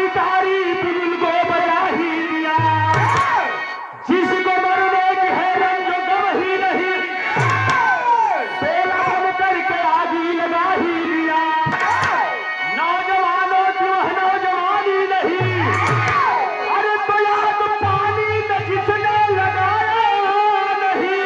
क्रांतिकारी बिगुल को बजा ही दिया, जिसको मरने की है रंग गम ही नहीं, बेला बन करके आग ही लगा ही दिया। नौजवानों की वह नौजवानी नहीं, अरे तो याद पानी में जिसने लगाया नहीं।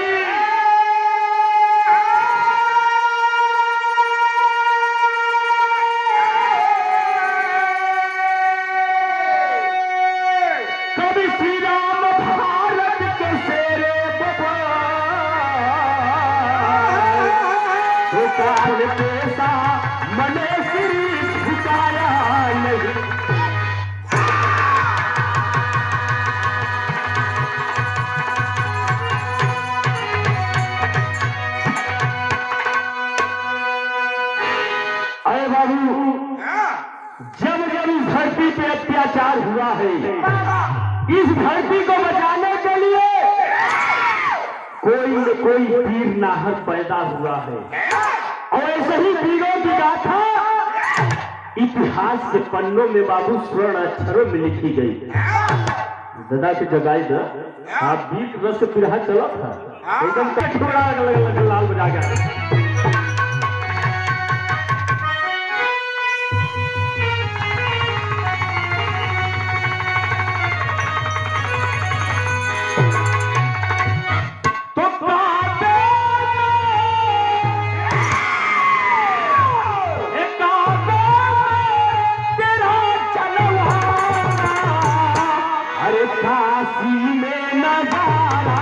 कभी श्री राम भारत के शेरे बबा, तो काल पेशा मने श्री झुकाया नहीं। अरे बाबू, जब जब इस धरती पे अत्याचार हुआ है, इस धरती को बचाने के लिए कोई न कोई वीर नाहक पैदा हुआ है, और ऐसे ही वीरों की गाथा इतिहास के पन्नों में बाबू स्वर्ण अक्षरों में लिखी गई। दादा के जगाई द आप बीत रस पिरहा चला था, एकदम कठोरा लाल बजा गया। काशी में नजारा,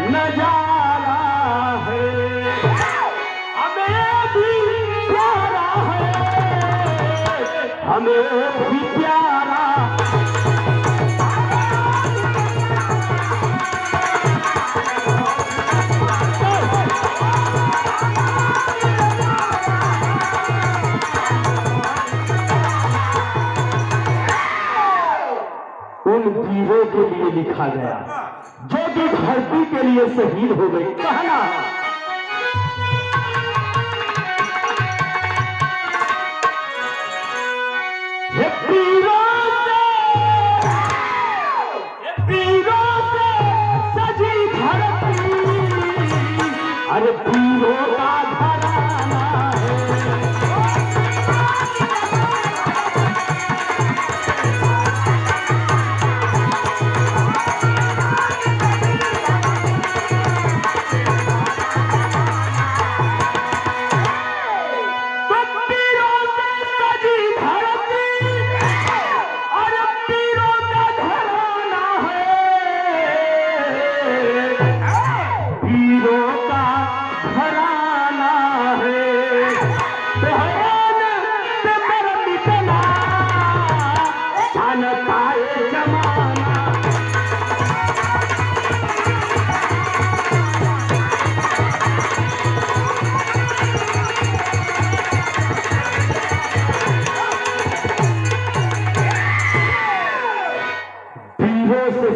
नजारा है, हमें भी प्यारा है, हमें भी प्यारा। उन वीरों के लिए लिखा गया जो कि धरती के लिए शहीद हो गए। कहना ये वीरों से सजी धरती, अरे वीरों का घराना है।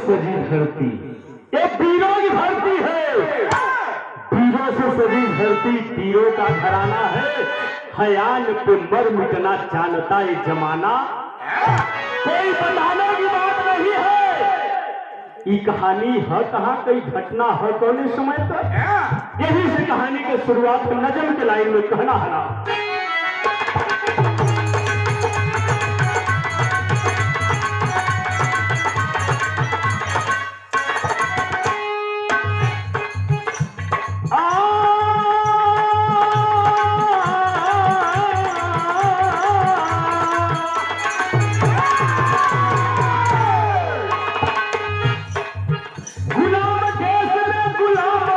सजी धरती, ये वीरों की धरती है, वीरों से सजी धरती वीरों का घराना है। हयान पे मर मिटना जानता ये जमाना, कोई बताने की बात नहीं है। ये कहानी है कहाँ, कई घटना है कौन समय तक। यही से कहानी के शुरुआत नजम के लाइन में कहना है ना, गुलाम देश में गुलाम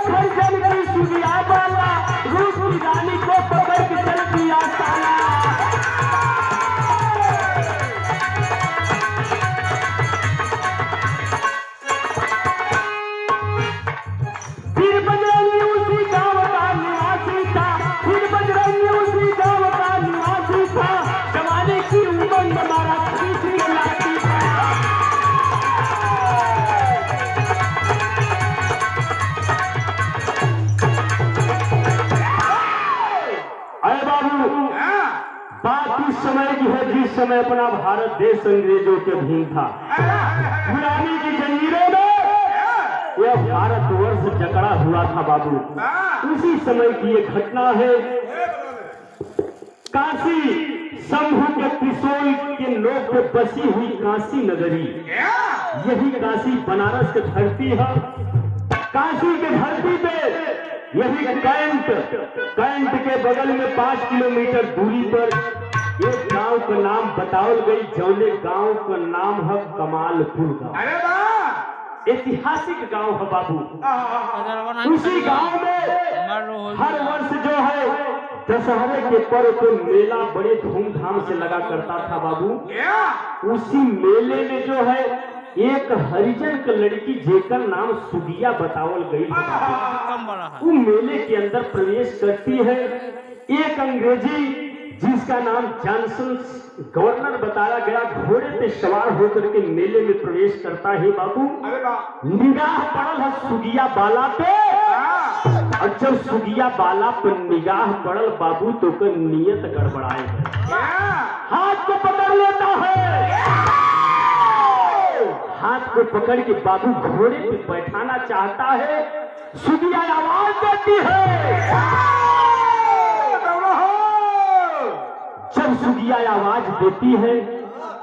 खरजन की सुगिया बाला, रूप की रानी को पकड़ के चल दिया साला। फिर बजरंगी उसी गांव का निवासी था, फिर बजरंगी उसी गांव का निवासी था, जमाने की उमंग हमारा तीसरी खिलाती था। अरे बाबू, बात उस समय की है जिस समय अपना भारत देश अंग्रेजों के अधीन था। गुलामी की जंजीरों में यह भारतवर्ष जकड़ा हुआ था बाबू। उसी समय की ये घटना है। काशी शंभू के त्रिशूल के नोक पे बसी हुई काशी नगरी, यही काशी बनारस की धरती है। काशी के धरती पे यही कैंट के बगल में 5 किलोमीटर दूरी पर एक गांव का नाम बताओल गई, जौने गांव का नाम है कमालपुर गांव। ऐतिहासिक गांव है बाबू। उसी गांव में हर वर्ष जो है दशहरे के पर्व पे मेला बड़े धूमधाम से लगा करता था बाबू। उसी मेले में जो है एक हरिजन की लड़की जेकर नाम सुगिया बतावल गई, वो मेले के अंदर प्रवेश करती है। एक अंग्रेजी जिसका नाम जॉनसन गवर्नर बताया गया, घोड़े पे सवार होकर के मेले में प्रवेश करता है बाबू। निगाह पड़ल है सुगिया बाला पे, और जब सुगिया बाला पर निगाह पड़ल बाबू तो कर नियत गड़बड़ाए, हाथ को पकड़ लेता है। हाथ को पकड़ के बाबू घोड़े पे बैठाना चाहता है। सुगिया आवाज देती है। जब सुगिया आवाज देती है,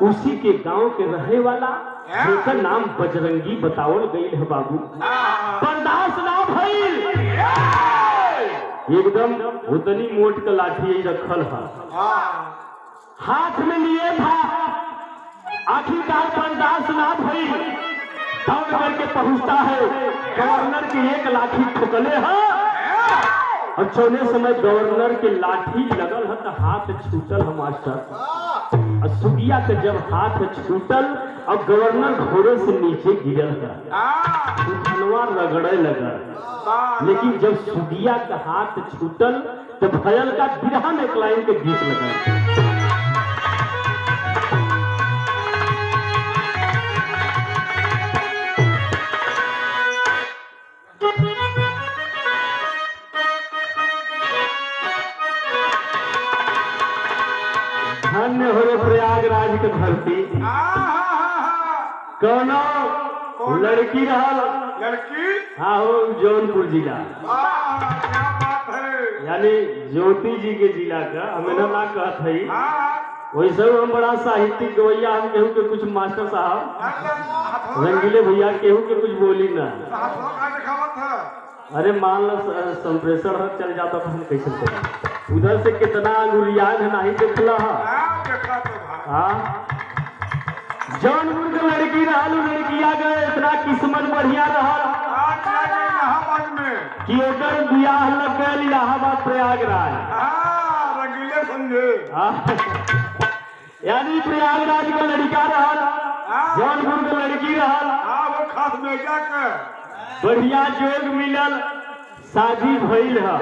उसी के गांव के रहने वाला जिसका नाम बजरंगी बतावल गई है बाबू, बर्दाश्त ना भइल, एकदम उतनी मोट का लाठी रखल है, हाथ में लिए था। आखिरकार बर्दाश्त ना भइल, दौड़ करके पहुंचता है। गवर्नर की एक लाठी ठुकले है, और चौने समय गवर्नर के लाठी लगल है तो हाथ छूटल है मास्टर। और सुगिया के जब हाथ छूटल और गवर्नर घोड़े से नीचे गिरल है, धनवा रगड़े लगल। लेकिन जब सुगिया का हाथ छूटल तो भयल का बिरहा में एक लाइन के गीत लगा। धन्य हो रे प्रयागराज के धरती। कौनो लड़की रहल, लड़की हाँ हो जौनपुर जिला, क्या बात है। यानी ज्योति जी के जिला का, हमें ना कहत है वैसे हम बड़ा साहित्यिक गवैया, हम केहू के कुछ मास्टर साहब रंगीले भैया केहू के कुछ बोली ना। अरे मान लो संप्रेषण चल जाता तो हम कैसे करें। उधर से कितना अंगुलियान है नहीं देखला है। जौनपुर के लड़की रहल, लड़किया गए इतना किस्मत बढ़िया रहल कि ओकर बियाह लग गए इलाहाबाद प्रयागराज। रंगीले समझे यानी प्रयागराज का लड़का रहल, जौनपुर के लड़की रहल, वो खास में जाकर बढ़िया जोग मिलल, शादी भइल है।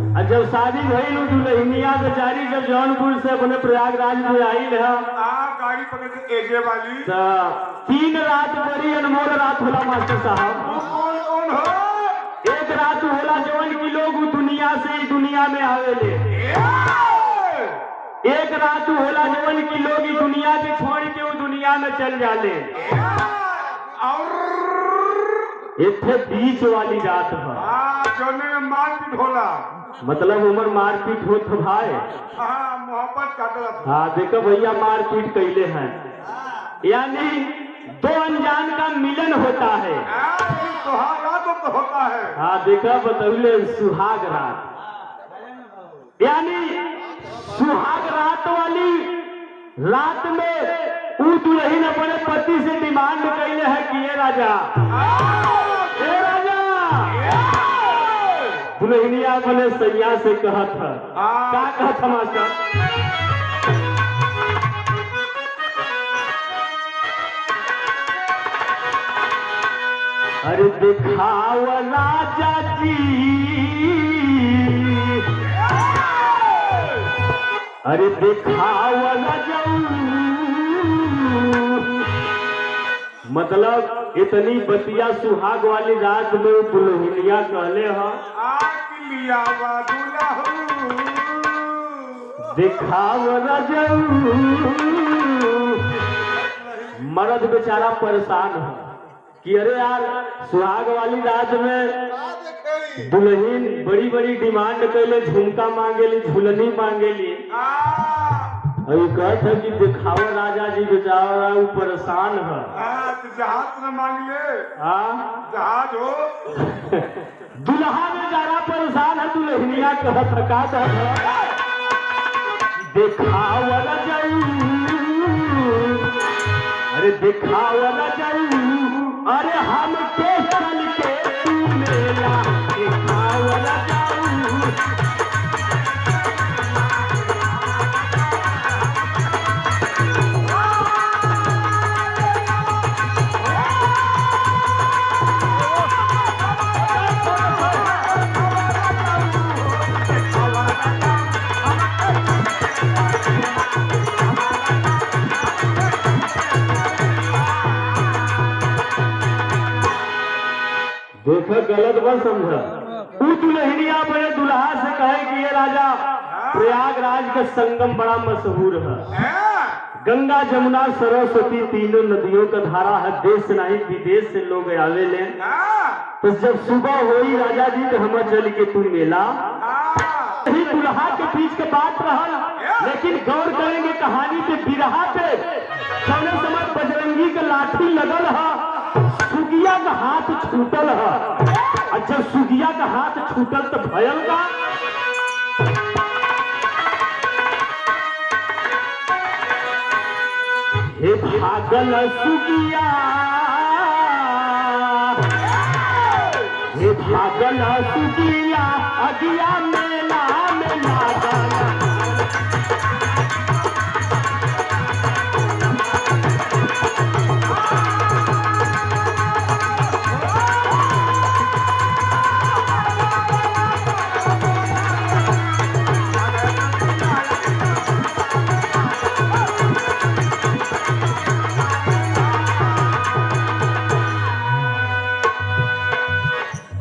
और जब शादी भइल दुल्हनिया बेचारी जब जौनपुर से अपने प्रयागराज में आयल है, गाड़ी पकड़ के एजे वाली 3 रात बड़ी अनमोल रात होला मास्टर साहब। कौन हो? एक रात होला जवन की लोग दुनिया से दुनिया में आवेले, एक रात होला जवन की लोग दुनिया के छोड़ के वो दुनिया में चल जाले, और इतने बीच वाली रात है। मारपीट होला, मतलब उमर मारपीट होत भाई। मोहब्बत काटल। हाँ देखो भैया मारपीट कैले हैं, यानी 2 अनजान का मिलन होता है। सुहाग रात तो होता है। हाँ देखा बतौले सुहाग रात, यानी सुहाग रात वाली रात में वो दुल्हन अपने पति से डिमांड कैले है कि ये राजा दुल्हनिया अपने सैया से कहत है हाँ। का कहत है मास्टर? अरे दिखाओ राजा जी, अरे दिखाओ राजा, मतलब इतनी बतिया सुहाग वाली रात में दुल्हनिया कहले ह आग लिया वा दुल्हू, दिखाओ राजा। मर्द बेचारा परेशान है कि अरे यार सुहाग वाली रात में दुल्हन बड़ी बड़ी डिमांड कैले, झुमका मांगेली, झुलनी मांगेली। अभी कहत है कि दिखाओ राजा जी, बेचारा वो परेशान है। तो जहाज न मांग ले, हाँ जहाज हो। दुल्हा बेचारा परेशान है, दुल्हनिया कहत है का कहत है? दिखाओ राजा, अरे दिखाओ राजा, अरे हम के चल के तू मेला दिखाओ राजा। देखो गलत मत समझा। वो दुल्हनिया अपने दुल्हा से कहे कि ये राजा प्रयागराज का संगम बड़ा मशहूर है, गंगा जमुना सरस्वती तीनों नदियों का धारा है, देश से नहीं विदेश से लोग आवे ले। तो जब सुबह होई राजा जी तो हम चल के तू मेला। यही दुल्हा के बीच के बात रहा, लेकिन गौर करेंगे कहानी पे बिरहा पे कौने समय बजरंगी का लाठी लगल है, सुगिया का हाथ छूटल है। और जब सुगिया का हाथ छूटल तो भयल का हे भागल सुगिया, हे भागल सुगिया, अगिया मेला में लागल।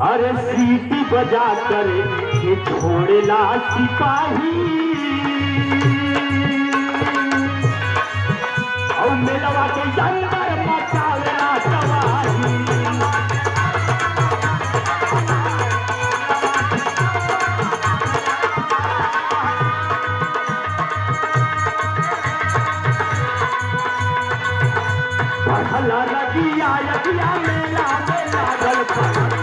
अरे सीटी बजा कर ये छोड़ेला सिपाही, और मेलवा के अंदर मचावेला तबाही। बढ़ला लगिया यगिया मेला में लागल पड़ल।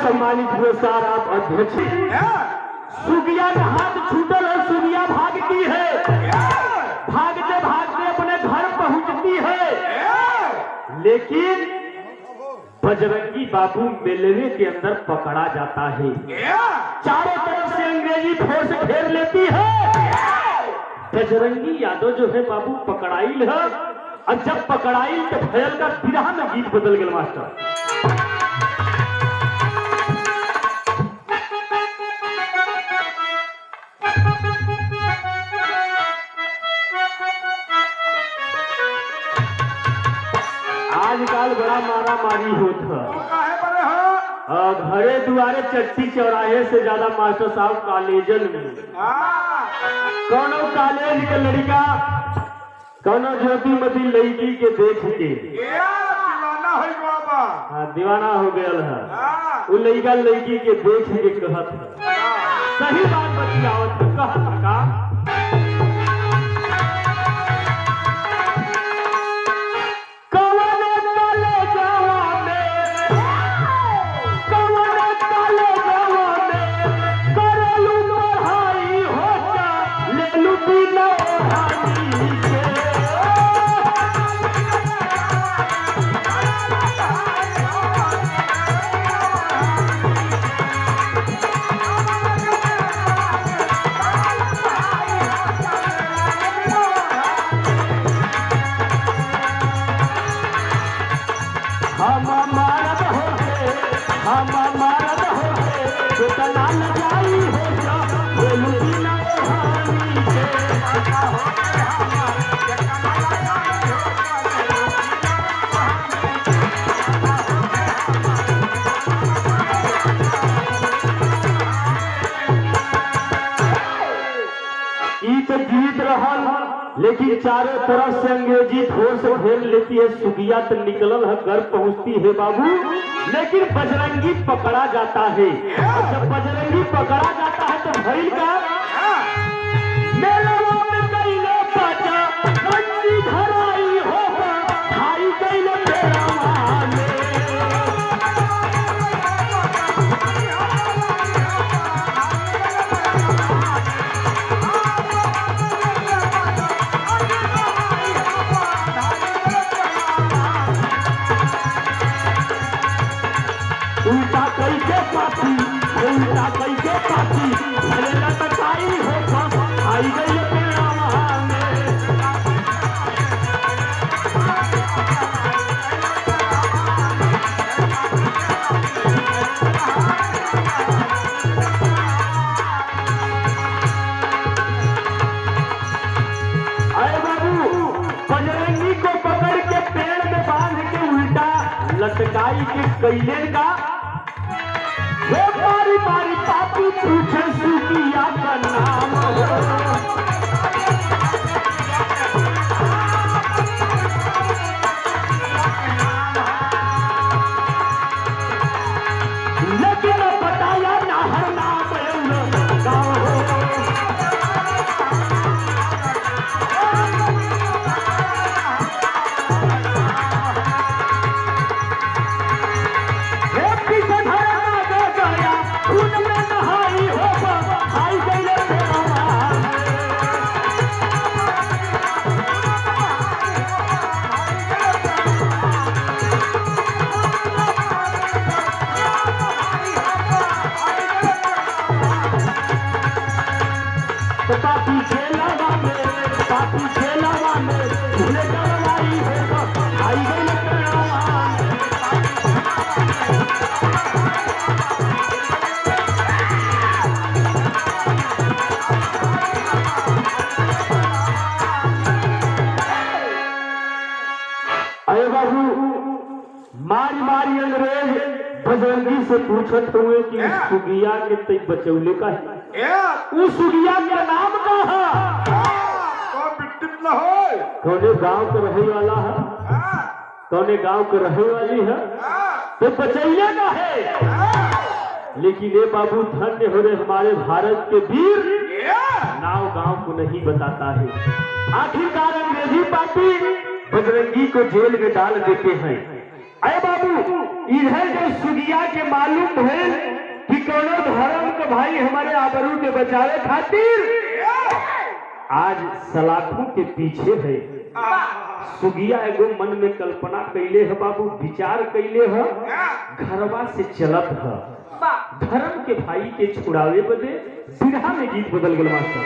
सम्मानित पुरस्कार आप अध्यक्ष। सुगिया का हाथ छूटल है, सुगिया भागती है, भागते भागते अपने घर पहुंचती है, लेकिन बजरंगी बाबू मेले के अंदर पकड़ा जाता है। चारों तरफ से अंग्रेजी फोर्स घेर लेती है। बजरंगी यादव जो है बाबू पकड़ाइल है, और जब पकड़ाइल तो भयल का बिरहा में गीत बदल गया मास्टर। आजकल बड़ा मारा मारी होता घरे दुआरे चट्टी चौराहे से ज्यादा मास्टर साहब कॉलेजन में। कौनो कॉलेज के लड़का कौनो ज्योतिमती लड़की के देख के दीवाना हो गया है। वो लड़का लड़की के देख के कहत है, सही बात बतियावत कहत का लेकिन चारों तरफ से अंग्रेजी ठोस घेर लेती है। सुगिया तो निकलल है, घर पहुंचती है बाबू, लेकिन बजरंगी पकड़ा जाता है। और जब बजरंगी पकड़ा जाता है तो भइल का मेलवा में कइले बाजा रंगी धराई होगा खाई कइले तेरा माने। उल्टा कैसे पाती, उल्टा कैसे पाती, भले लटकाई हो आई गई तेरा माने। अरे बाबू, बजरंगी को पकड़ के पेड़ में बांध के उल्टा लटकाई के कैले का वो बारी बारी पापी पूछे सुगिया का नाम हो। लेकिन बताया ना हर नाम गाँव हो। पापी खेलवा में भूले करवाई होगा आई गई अरे बाबू, मारी मारी अंग्रेज बजरंगी से पूछत हुए कि सुगिया के तई बचौले का है। उस सुगिया का नाम का है कौने गांव के रहे वाला है, कौने गांव के रहे वाली है तो बचैया का है। लेकिन ये बाबू धन्य हो रहे हमारे भारत के वीर, नाव गांव को नहीं बताता है। आखिरकार अंग्रेजी पार्टी बजरंगी को जेल में डाल देते हैं। अरे बाबू, इधर जो सुगिया के मालूम है कि कौनो धर्म के भाई हमारे आबरू के बचावे खातिर आज सलाखों के पीछे है। सुगिया एगो मन में कल्पना कैले है बाबू, विचार कैले है, घरवा से चलत है धर्म के भाई के छुड़ावे बदे बिरहा में गीत बदल गल मास्टर।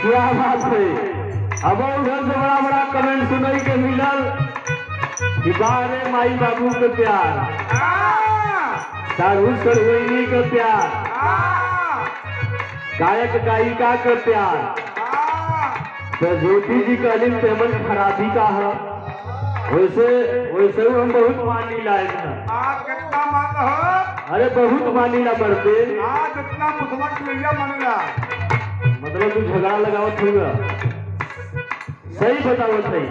क्या बात है। अब उधर से बड़ा बड़ा कमेंट सुनाई के मिलल कि बारे माई बाबू के प्यार, साधु सरवैनी का प्यार, गायक गायिका का प्यार, तो ज्योति जी का लिंग पेमन खराबी का है। वैसे हम बहुत मानी लायक है। कितना मान हो? अरे बहुत मानी ला बढ़ते जितना मुसलमान लिया मानेगा, मतलब तू झगड़ा लगावत होगा, सही बतावत है।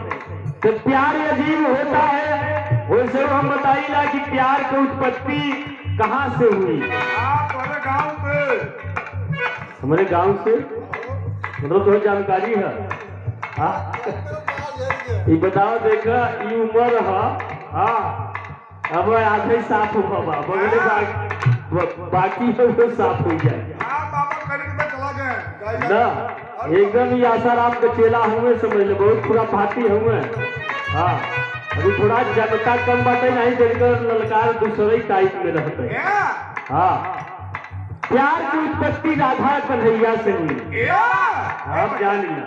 तो प्यार अजीब होता है। वैसे हम बताइला कि प्यार की उत्पत्ति कहाँ से हुई। हमारे गांव से। हमारे गांव से मतलब तुम्हें जानकारी है? ये बताओ, देखा ये उम्र है, हाँ अब आधे साफ हो बगले बाकी है वो साफ हो जाए ना। एकदम ही आसाराम के चेला हुए, समझ ले, बहुत पूरा भाती हुए। हाँ अभी थोड़ा जनता कम बातें नहीं देकर ललकार दूसरे टाइप में रहते। हाँ प्यार की उत्पत्ति राधा कन्हैया से हुई। आप जान लिया,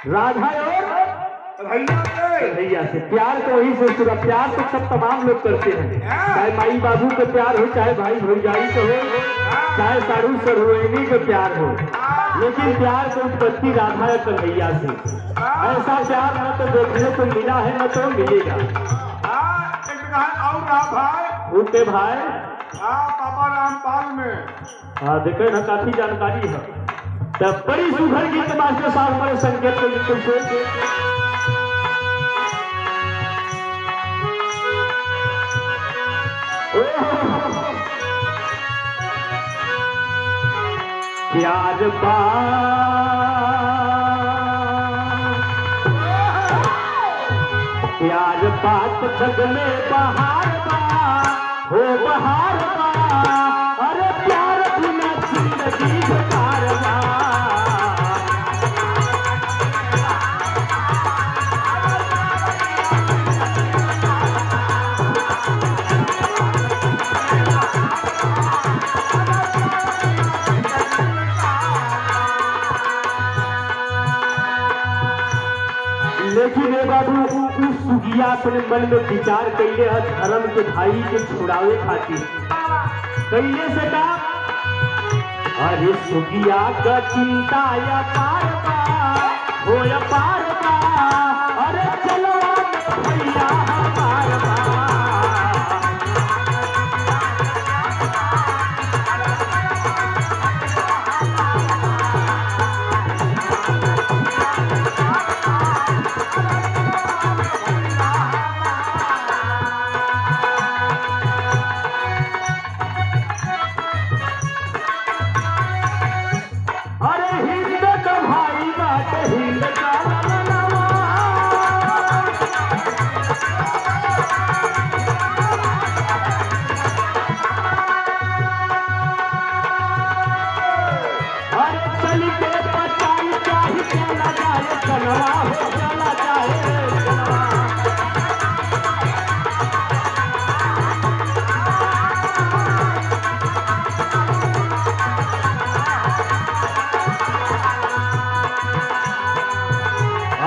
राधा और भैया से प्यार तो वही से शुरू। प्यार तो सब तमाम लोग करते हैं, चाहे माई बाबू के प्यार हो, चाहे भाई भौजाई के हो, चाहे सारू सरुएनी के प्यार हो, लेकिन प्यार की उत्पत्ति राधा या कन्हैया से। ऐसा प्यार न तो देखने को मिला है न तो मिलेगा। उनके भाई बाबा रामपाल में हाँ देखे ना काफी जानकारी है। तब बड़ी सुघर गीत मास्टर साहब हमारे संकेत को लिखते से प्यार प्यार बात जग में बहार बा हो बहार बा। अरे प्यार बिना जिंदगी बेकार बा। लेकिन ए बाबू उस सुगिया अपने मन में विचार कैले है धर्म के भाई के छुड़ावे खातिर। कैले से का अरे सुगिया का चिंता या पार बा हो या पार बा। अरे चलो भैया हमार बा।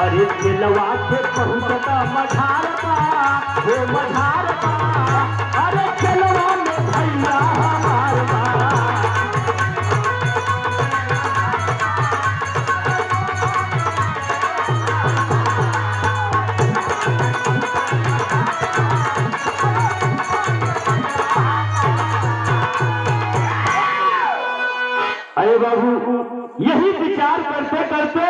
अरे दिलवा के पहुंचता मझार बा हो मझार बा। अरे दिलवा में भैया हमार बा। अरे बाबू यही विचार करते करते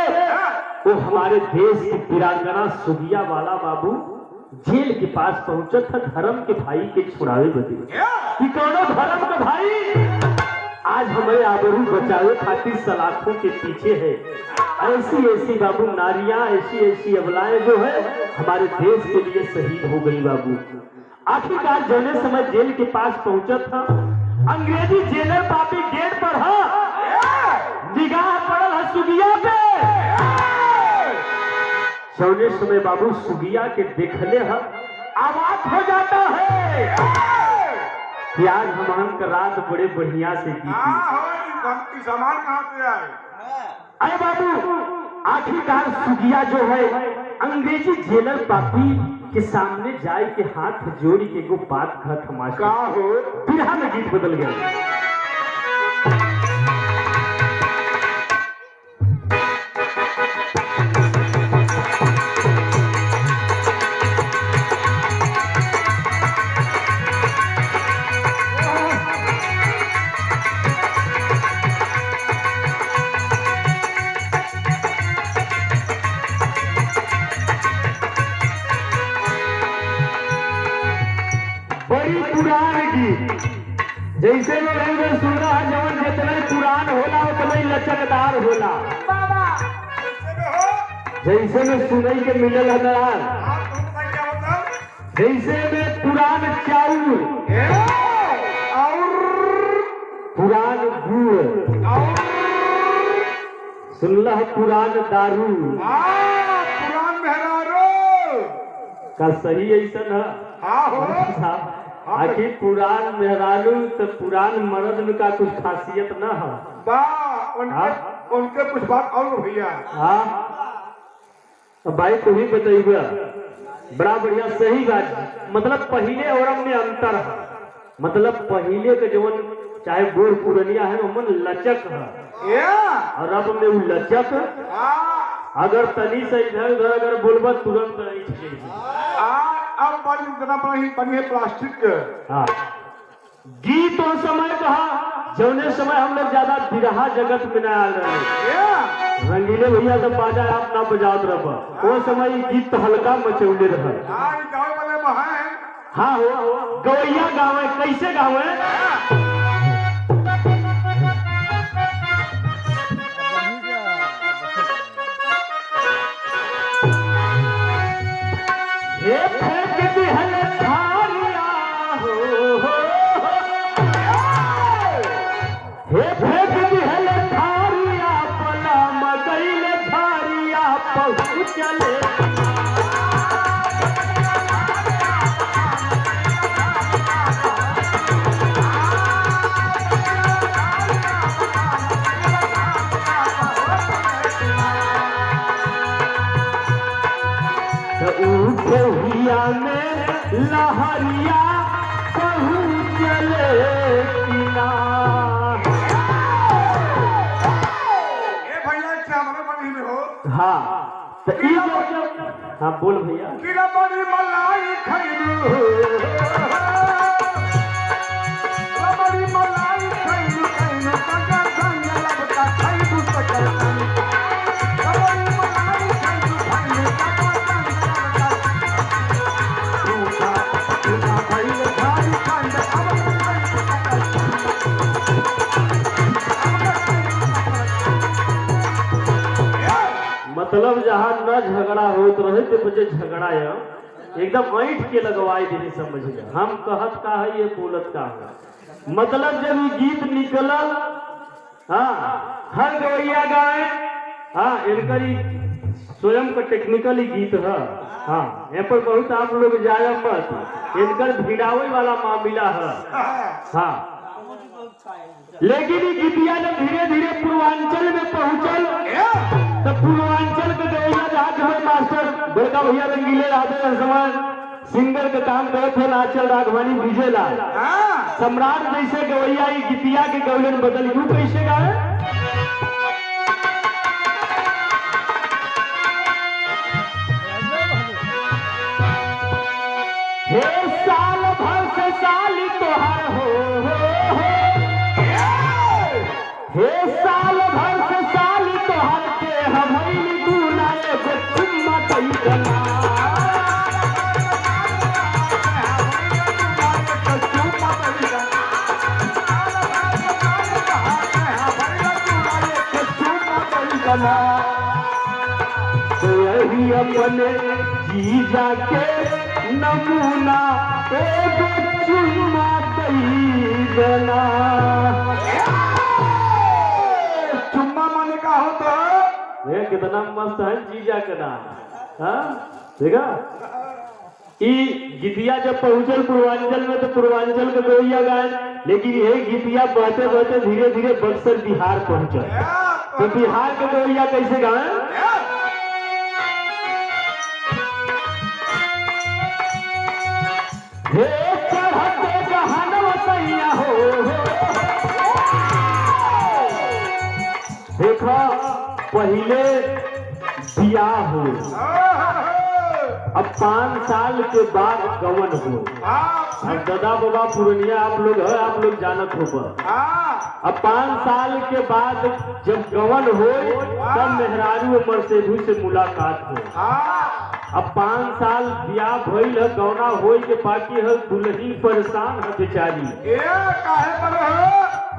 वो हमारे देश की वीरांगना सुगिया वाला बाबू जेल के पास पहुंचा था धर्म के भाई के छुड़ावे बदे कि कौनो धर्म के भाई आज हमारे आबरू बचावे खातिर सलाखों के पीछे है। ऐसी ऐसी बाबू नारियां ऐसी ऐसी अबलाएं जो है हमारे देश के लिए शहीद हो गई बाबू। आखिरकार जाने समय जेल के पास पहुंचा था अंग्रेजी जेलर पापी गेट पर निगाह पड़ल है सुगिया पे। सोने समय बाबू सुगिया के देखले है आवाज हो जाता है कि आज हम का रात बड़े बढ़िया से की सामान कहाँ से आए। अरे बाबू आखिरकार सुगिया जो है अंग्रेजी जेलर पापी के सामने जाए के हाथ जोड़ के एगो बात कहत हमारे का हो बिरहा में गीत बदल गया। बड़ी पुरान गीत जैसे में रंगे सुना जवन जितना पुरान होला उतना ही लचकदार होला। जैसे में सुनई के मिलल है नार जैसे में पुरान चाउर और पुरान गुड़ सुनला है पुरान दारू पुरान मेहरारो का सही ऐसा है। हाँ हो आखिर पुरान मेहरारू तो पुरान मर्द में का कुछ खासियत न है बा उनके कुछ बात और भैया। हाँ अब भाई तू ही बताइएगा। बड़ा बढ़िया सही बात। मतलब पहले और अब में अंतर है। मतलब पहले के जवन चाहे बूढ़ पुरनिया है मन लचक है या और अब में वो लचक अगर तनी से इधर उधर अगर बोलबा तुरंत नहीं छेड़े। अब बड़ी इतना बनी है प्लास्टिक के। हाँ गीत और समय कहा जौने समय हम लोग ज्यादा बिरहा जगत में न आ रहे या रंगीले भैया तो बाजा आप ना बजात रह वो समय गीत तो हल्का मचौले रह। गाँव वाले बहाए हाँ हो गवैया गावे कैसे गावे हे फेंक दिहल धारिया हो हे फेंक दिहल धारिया पला मगैल धारिया पहुँचले उठिया में लहरिया पहुँचले किनार। ए भैया चावल बनी में हो हाँ तो हाँ बोल भैया कीड़ा बड़ी मलाई खैलू बड़ी मलाई खैलू खैलू कका संग लगता खैलू सकल बड़ी मलाई खैलू खैलू कका संग लगता टूटा भइल भारी खंड मतलब जहाँ न झगड़ा होत रहे तो मुझे झगड़ा है एकदम ऐठ के लगवाई देनी समझ गया। हम कहत का है ये बोलत का है। मतलब जब ये गीत निकलल हाँ हर गवैया गाए हाँ इनकर स्वयं का टेक्निकल ही गीत है। हाँ यहाँ पर बहुत आप लोग जाए मत इनकर भिड़ावे वाला मामला है। हाँ लेकिन ये गीतिया जब धीरे धीरे पूर्वांचल में पहुंचल तो पूर्वांचल के गवैया जहाँ हमें मास्टर बड़का भैया रंगीले राधे रसमान सिंगर के काम करे थे नाचल राघवानी विजयलाल सम्राट जैसे गवैया ये गीतिया के गवलन बदल यूं कैसे गाए हे साल भर से साली तोहार हो हे साल भर से साली तोहार के हमैली बुलाए गो चुम्मा कैगना तो यही अपने जीजा के नमूना एगो चुम्मा कैगना। चुम्मा माने का होता ये कितना मस्त है जीजा का नाम। हाँ देखा ई गीतिया जब पहुंचल पूर्वांचल में तो पूर्वांचल के गवैया गाए लेकिन ये गीतिया बहते बहते धीरे धीरे बक्सर बिहार पहुंचल तो बिहार के गवैया कैसे गाए हे चढ़ते जहानवा सैया हो देखो पहले बियाह हो अब 5 साल के बाद गवन हो। अब दादा बाबा पुरनिया आप लोग जानत हो। अब 5 साल के बाद जब गवन हो तब मेहरारू मर्सेधु से मुलाकात हो। अब 5 साल ब्याह भइल है गौना हो के बाकी है दुल्हन परेशान है बेचारी।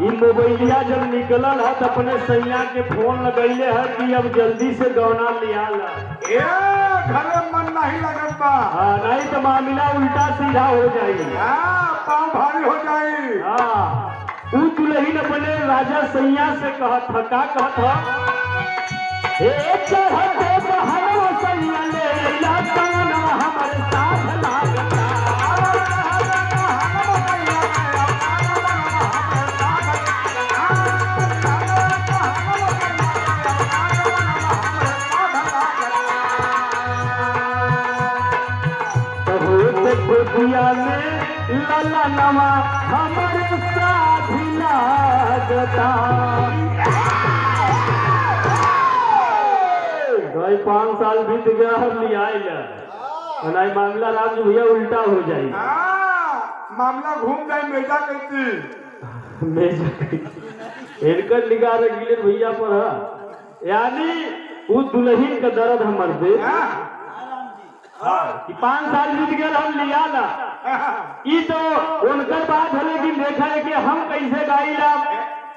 इन मोबाइलिया जब निकलल है तो अपने सैया के फोन लगैले है कि अब जल्दी से गौना लिया ला घर में मन नहीं लगता। हाँ नहीं तो मामला उल्टा सीधा हो जाएगी। पाँव भारी हो जाए। हाँ उ दुल्हन अपने राजा सैया से कहत है का कहत है हे चढ़ते बहनवा सैया ले अइला काना हमारे साथ लागता ललनवा हमर साथी लागता। 5 साल बीत गया हम लिया नहीं मामला राम जी भैया उल्टा हो जाए। मामला घूम जाए मेजा कैसी इनकर निगाह रखिले भैया पर यानी वो दुल्हन का दर्द हमर दे कि 5 साल बीत गया हम लिया ना ई तो उनकर बात है लेकिन देखा है कि हम कैसे गाइला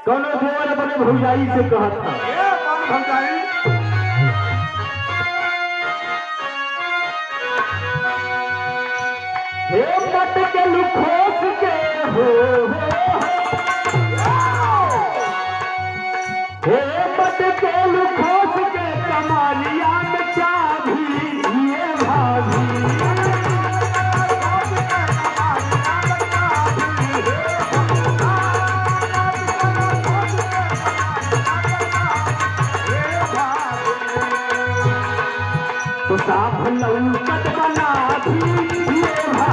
कोनो देवर अपने भौजाई से कहत था भौजाई हे मट के लुखोस के हो हे मट के लुखोस के कमालिया में चाभी ये भाभी तो साफ लौकत बना भी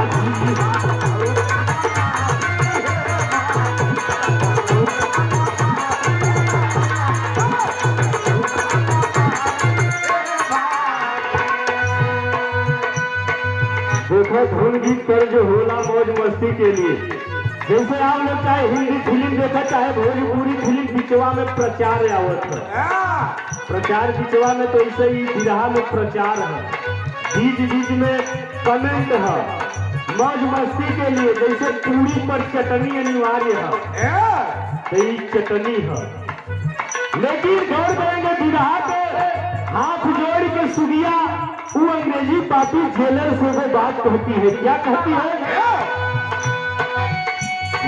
देखो धुन गीत कर जो होला मौज मस्ती के लिए जैसे आप लोग चाहे हिंदी फिल्म देखा चाहे भोजपुरी फिल्म बिचवा में प्रचार आवत है प्रचार बिचवा में तो ऐसे ही बिरहा में प्रचार है बीच बीच में कमेंट है मौज मस्ती के लिए जैसे पूरी पर चटनी अनिवार्य है तो ये चटनी है लेकिन गौर करेंगे बिरहा पे हाथ जोड़ के सुगिया वो अंग्रेजी पापी जेलर से वो बात कहती है क्या कहती है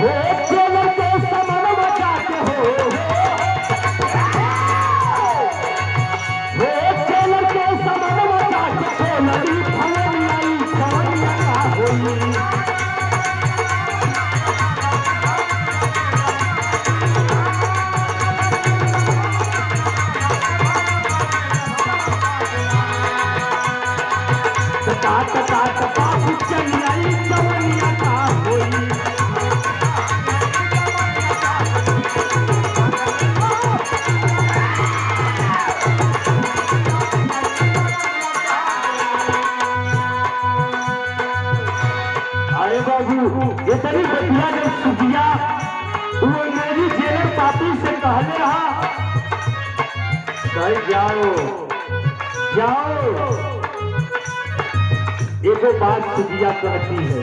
वो जेलर के समान बचाते हो वो जेलर के समान बचाते हो नदी फवनियाई फवनिया का होई इतनी बतिया जब सुगिया वो मेरी जेलर पापी से कहले रहा जाओ जाओ एक बात सुगिया कहती है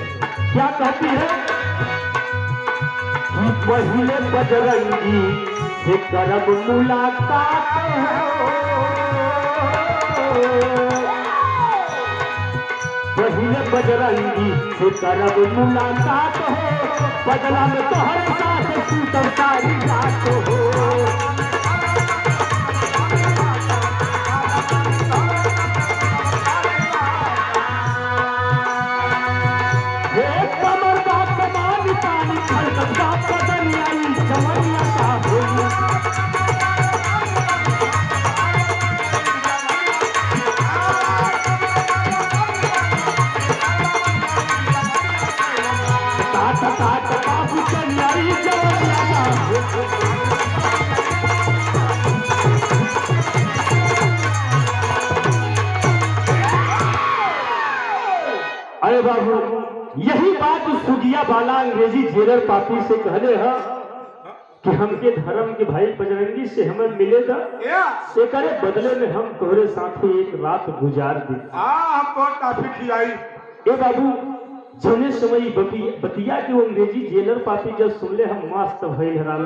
क्या कहती है कि पहले बजरंगी से करब मुलाकात पहले बजरंगी से करब मुलाकात हो बदला में तोहरे साथ सूतम सारी रात हो कमर का कमान पानी खड़कत का पदनियाई जमनिया का होई अरे बाबू यही बात सुगिया वाला अंग्रेजी जेलर पापी से कहले है कि हमके धर्म के भाई बजरंगी से हमें मिलेगा एक बदले में हम तोहरे साथ एक रात गुजार दे हमको काफी खिलाई ए बाबू जने समय बतिया के अंग्रेजी जेलर पापी जब सुन ले हम मस्त भइल हराम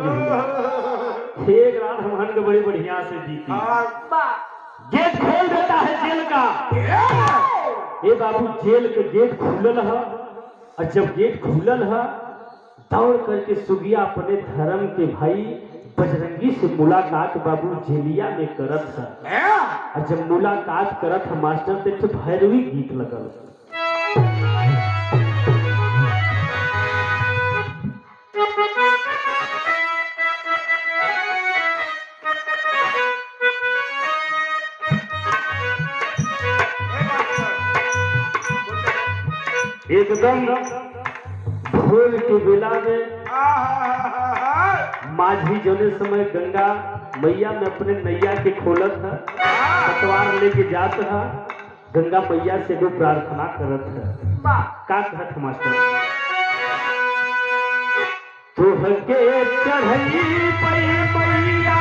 जी एक रात हम के बड़ी बढ़िया से जीती गेट खोल देता है जेल का ए बाबू जेल के गेट खुलल है और जब गेट खुलल है दौड़ करके सुगिया अपने धर्म के भाई बजरंगी से मुलाकात बाबू जेलिया में करत है और जब मुलाकात करत है मास्टर से तो भैरवी गीत लगल एकदम भोर के बेला में माझी जौने समय गंगा मैया में अपने नैया के खोलत है, पतवार लेके जात है, गंगा मैया से वो प्रार्थना करत है। का कहत मास्टर? तुहके चढ़ई पई मैया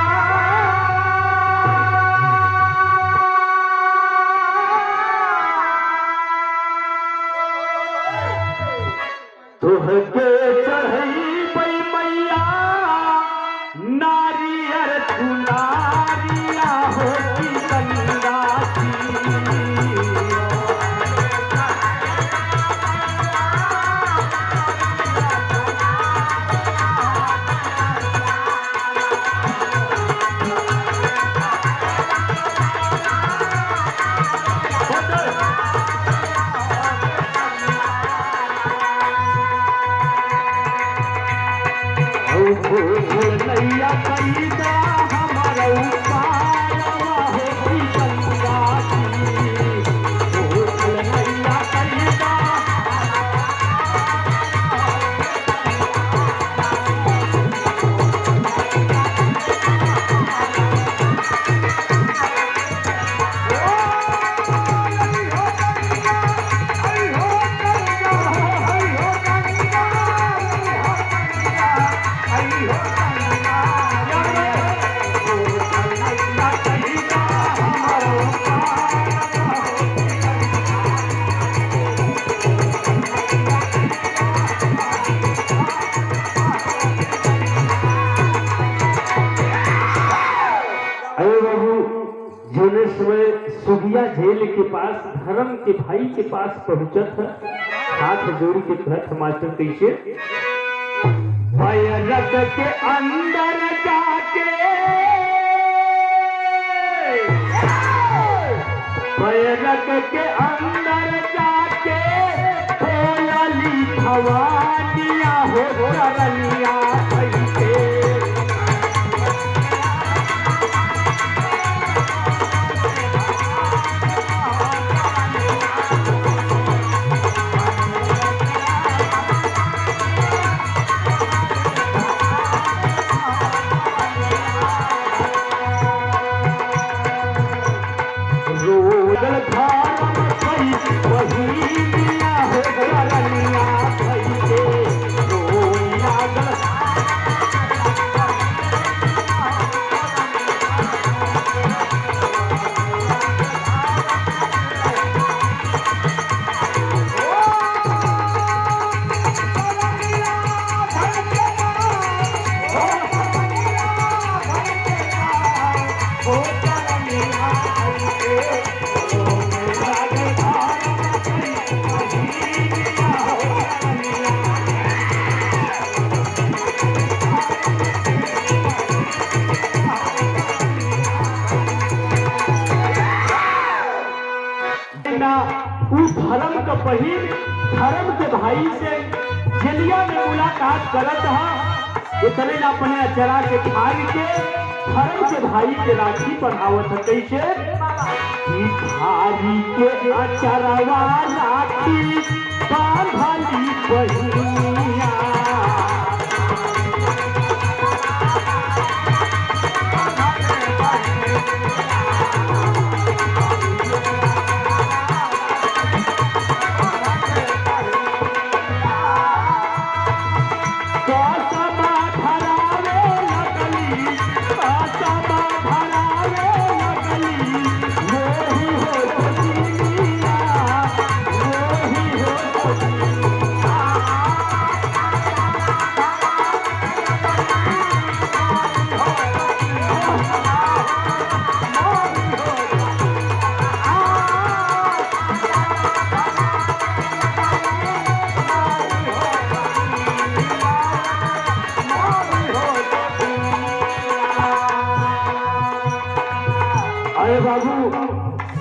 तुहके चढ़ई पई मैया नारियर चुनारिया होती गंगा नैया कैदा हमारा उपारवा होती गंगा नैया कैदा सुगिया झेल के पास धर्म के भाई के पास पहुंचत है, हाथ जोड़ के कहत मास्टर कैसे? पैरक के अंदर जाके पैरक के अंदर जाके खोलली भवानिया हो रनिया कैसे धर्म के बहिन धर्म के भाई से जलिया में मुलाकात करत है, इतने अपने अचरा के फाड़ के धर्म के भाई के राखी पढ़ावत है। कैसे? भाई के अचरवा राखी बांधली बहिनिया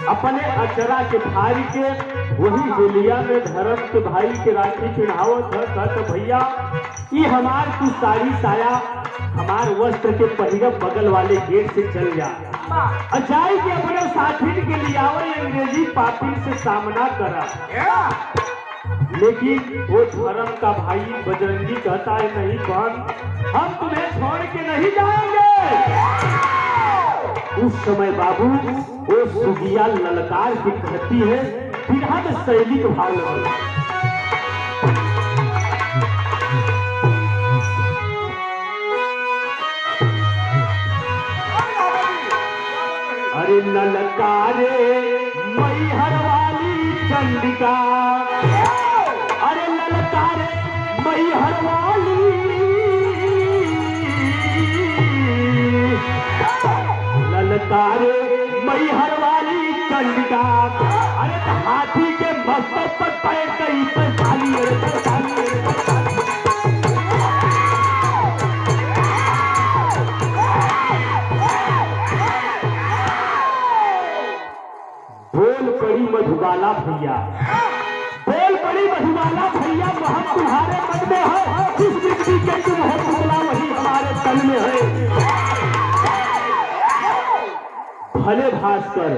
अपने अचरा के भाई के वही जेलिया में धर्म के भाई के राखी पिढ़ावत है। कहत भैया ये हमार तू साड़ी साया हमार वस्त्र के पहिरब बगल वाले गेट से चल जा अजाई के अपने साथी के लिए आवई अंग्रेजी पापी से सामना करा। लेकिन वो धर्म का भाई बजरंगी कहता है नहीं बहन, हम तुम्हें छोड़ के नहीं जाएंगे। उस समय बाबू वो सुगिया ललकार की कहती है, बिरहद शैली के भाव लगा। अरे ललकारे मैहर वाली चंडिका, अरे ललकारे मैहर वाली, ललकारे मैहर वाली चंडिका। अरे हाथी के मस्तक पर बैठ गई पैसाली, अरे पैसाली, अरे पैसाली। बोल पड़ी मधुबाला भैया, बोल पड़ी मधुबाला भैया, महक तुम्हारे मन में है, जिस व्यक्ति के तुम हो पुतला वही हमारे तन में है। भले भास्कर,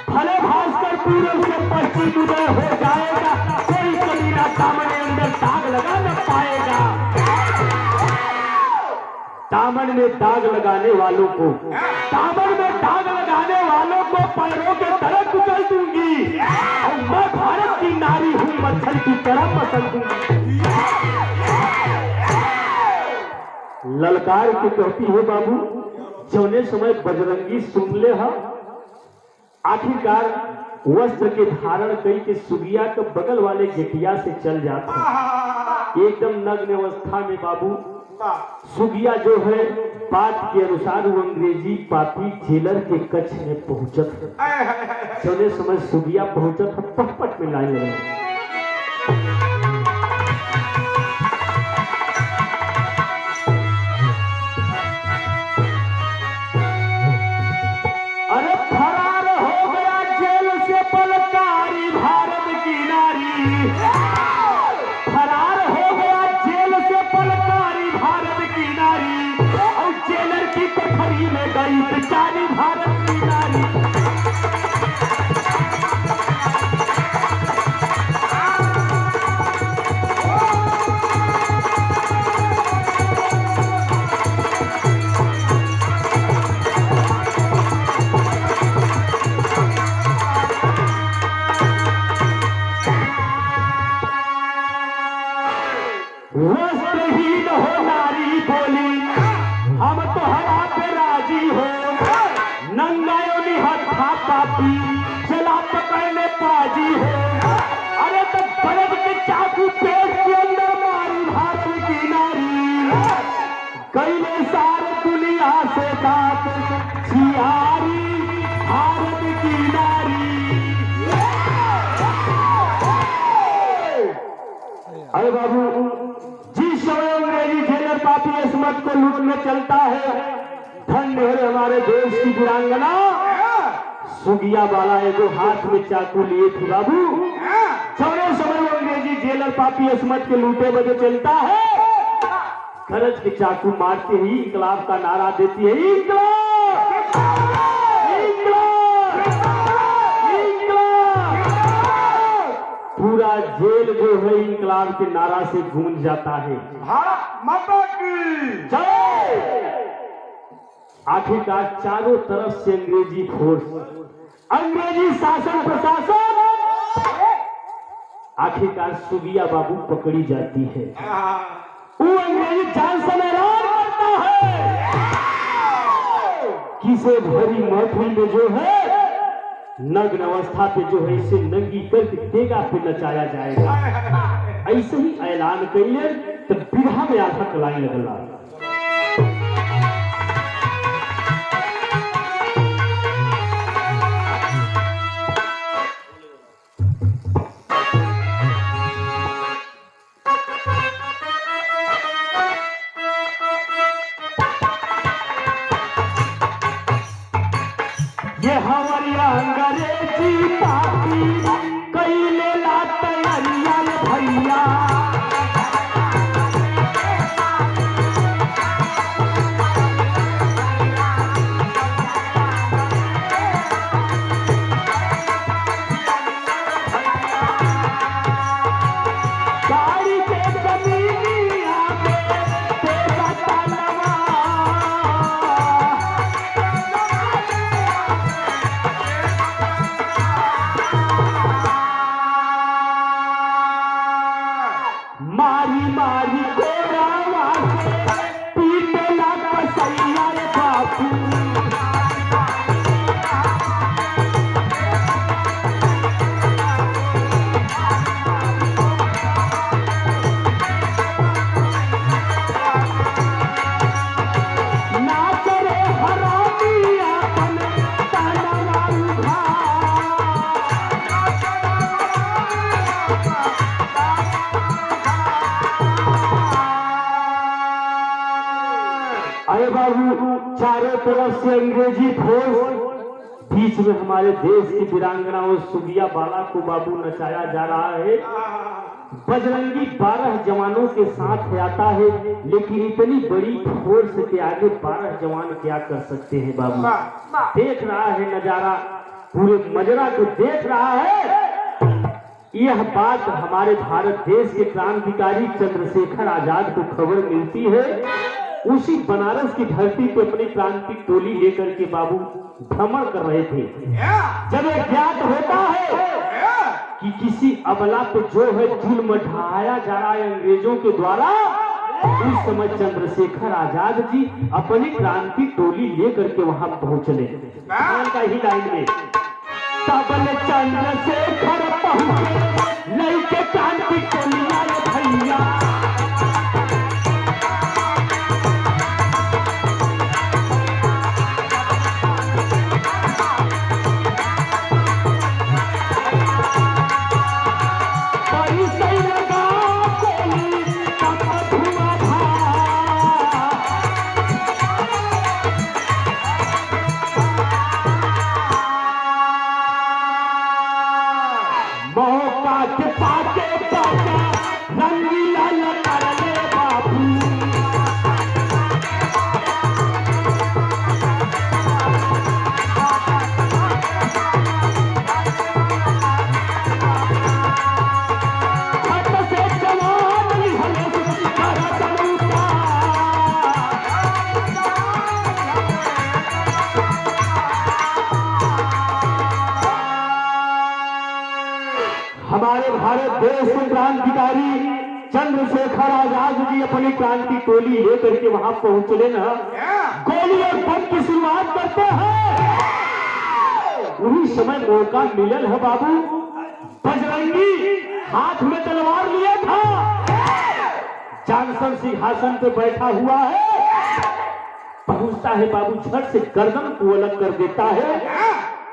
भले भास्कर पूरब से पश्चिम उदय हो जाएगा, कोई कमीना दामन अंदर दाग लगा न पाएगा। दामन में दाग लगाने वालों को, दामन में दाग लगाने वालों को पैरों के तरफ कुचल दूंगी, और मैं भारत की नारी हूं, मच्छर की तरह मसल दूंगी। ललकार की कहती है बाबू, जौने समय बजरंगी सुन ले हा, आखिरकार वस्त्र के धारण कई के सुगिया के बगल वाले गेटिया से चल जाता है। एकदम नग्न अवस्था में बाबू सुगिया जो है, बात के अनुसार वो अंग्रेजी पापी जेलर के कक्ष में पहुंचत है। जौने समय सुगिया पहुंचत है, पटपट में लाइन लगे। अरे फरार हो गया जेल से बलकारी भारत की नारी, फरार हो गया जेल से बलकारी भारत की नारी, और जेलर की कोठरी में गई बेचारी भारत की नारी। वस्त्रहीन हो नारी बोली, हम तो हरा पे राजी हो, नंगायो निहत्था पापी, चला पकड़ने पाजी हो। अरे तो बरद के चाकू पेट के अंदर मारी भारत की नारी, कैले सारे दुनिया से बात छियारी भारत की नारी। अरे बाबू, जिस समय अंग्रेजी जेलर पापी इस्मत को लूटने चलता है, धन्य है हमारे देश की वीरांगना सुगिया वाला है जो हाथ में चाकू लिए थे बाबू। चौरे समय वो अंग्रेजी जेलर पापी इस्मत के लूटे बजे चलता है, गरज के चाकू मारते ही इंकलाब का नारा देती है, इंकलाब, इंकलाब, इंकलाब। पूरा जेल जो है इंकलाब के नारा से गूंज जाता है, भारत माता की जय। आखिरकार चारों तरफ से अंग्रेजी फोर्स, अंग्रेजी शासन प्रशासन, आखिरकार सुगिया बाबू पकड़ी जाती है। वो अंग्रेजी शासन ऐलान करता है कि से भरी महफिल में जो है नग्न अवस्था पे जो है इसे नंगी करके देगा पे नचाया जाएगा। ऐसे ही ऐलान करिए तो बिरहा में आधा कलाई लगला। ये हमारी अंग्रेजी पापी कैले ला तैयारिया भैया, बाबू चारों तरफ से अंग्रेजी फौज, बीच में हमारे देश की वीरांगनाओं सुबिया बाला को बाबू नचाया जा रहा है। बजरंगी 12 जवानों के साथ आता है, लेकिन इतनी बड़ी फोर्स के आगे 12 जवान क्या कर सकते हैं बाबू। देख रहा है नजारा, पूरे मजरा को देख रहा है। यह बात हमारे भारत देश के क्रांतिकारी चंद्रशेखर आजाद को खबर मिलती है। उसी बनारस की धरती पे अपनी क्रांति टोली लेकर के बाबू भ्रमण कर रहे थे, जब यह ज्ञात होता है कि किसी अबला पे जो है जुल्म ढाया जा रहा है अंग्रेजों के द्वारा, उस समय चंद्रशेखर आजाद जी अपनी क्रांति टोली लेकर के वहां पहुंचले। का ही लाइन में तबल चंद्रशेखर पहुंचे लेके क्रांति टोली आए भैया। हमारे भारत देश के क्रांतिकारी चंद्रशेखर आजाद जी अपनी क्रांति टोली लेकर के वहां पहुंचले ना, गोली और बम की शुरुआत करते हैं। वही समय मौका मिलल है बाबू। बजरंगी हाथ में तलवार लिया था, जानसन सिंहासन पे बैठा हुआ है, पहुंचता है बाबू, झट से गर्दन को अलग कर देता है।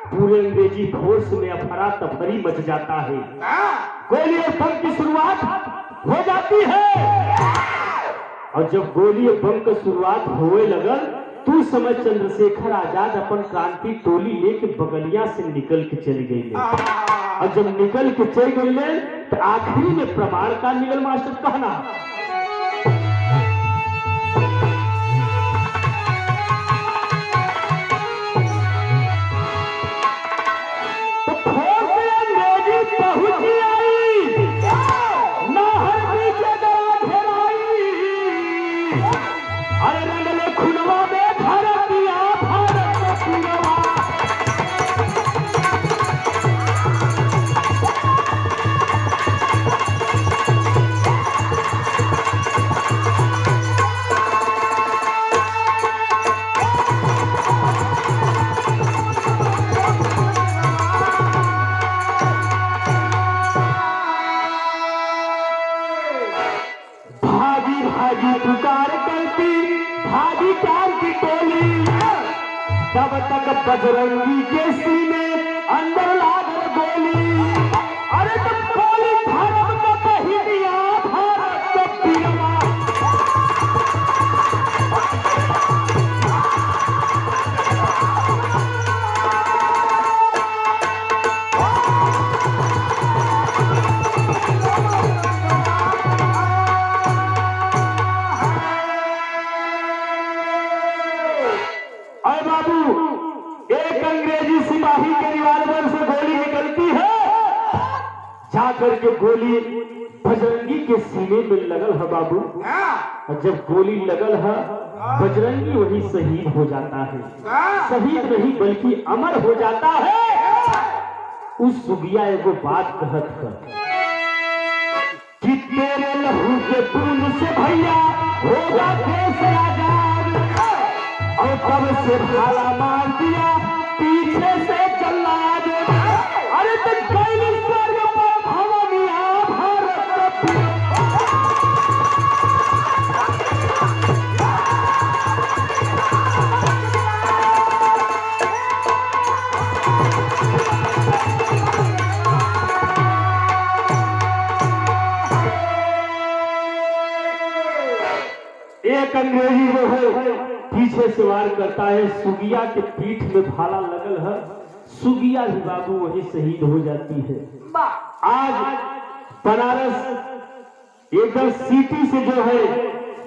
पूरे अंग्रेजी फोर्स में अफरा तफरी मच जाता है। गोली और बम की शुरुआत हो जाती है, और जब गोली और बम की शुरुआत होने लगल तो उस समय चंद्रशेखर आजाद अपन क्रांति टोली लेके बगलिया से निकल के चली गई। और जब निकल के चल गई तो आखिरी में प्रमाण का निकल मास्टर कहना, तब तक बजरंगी के सीने अंदर लागल गोली। अरे तब गोली भारत को कही दिया, भारत को पीरवा। एक अंग्रेजी सिपाही के रिवाल्वर से गोली निकलती है, जाकर के गोली बजरंगी के सीने में लगल है बाबू। और जब गोली लगल है, बजरंगी वही शहीद हो जाता है। शहीद नहीं बल्कि अमर हो जाता है। उस सुबिया एगो बात कहत है कि तेरे लहू के बूंद से भैया होगा देश आजाद, और कब से भाला मार दिया पीछे से जल्लाद। अरे तो कैलेश्वर पर भवनिया भारत का एक अंग्रेजी जो है पीछे से वार करता है, सुगिया के पीठ में भाला लगल है, सुगिया भी बाबू वही शहीद हो जाती है। आज बनारस एकदम सिटी से जो है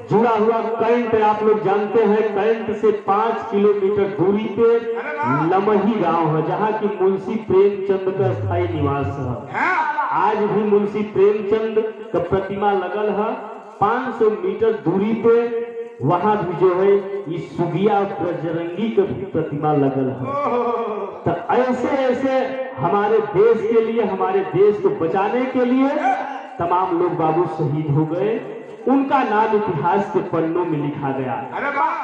जुड़ा हुआ करंट, आप लोग जानते हैं करंट से 5 किलोमीटर दूरी पे लमही गांव है, जहाँ की मुंशी प्रेमचंद का स्थायी निवास है। आज भी मुंशी प्रेमचंद का प्रतिमा लगल है। 500 मीटर दूरी पे वहां भी जो है इस सुगिया बजरंगी का भी प्रतिमा लगल है। तो ऐसे ऐसे हमारे देश के लिए, हमारे देश को बचाने के लिए तमाम लोग बाबू शहीद हो गए। उनका नाम इतिहास के पन्नों में लिखा गया।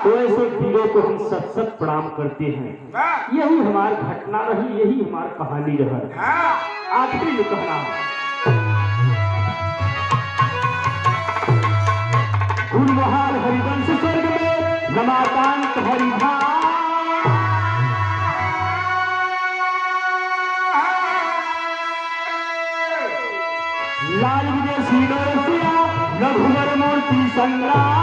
तो ऐसे वीरों को हम सत सत प्रणाम करते हैं। यही हमारी घटना रही, यही हमारी कहानी रही। आखिरी में कहना गुणमहाल हरिवंश स्वर्ग में रमाकांत हरिभान, लाल विजय श्री रघुवर मूर्ति संग्राम।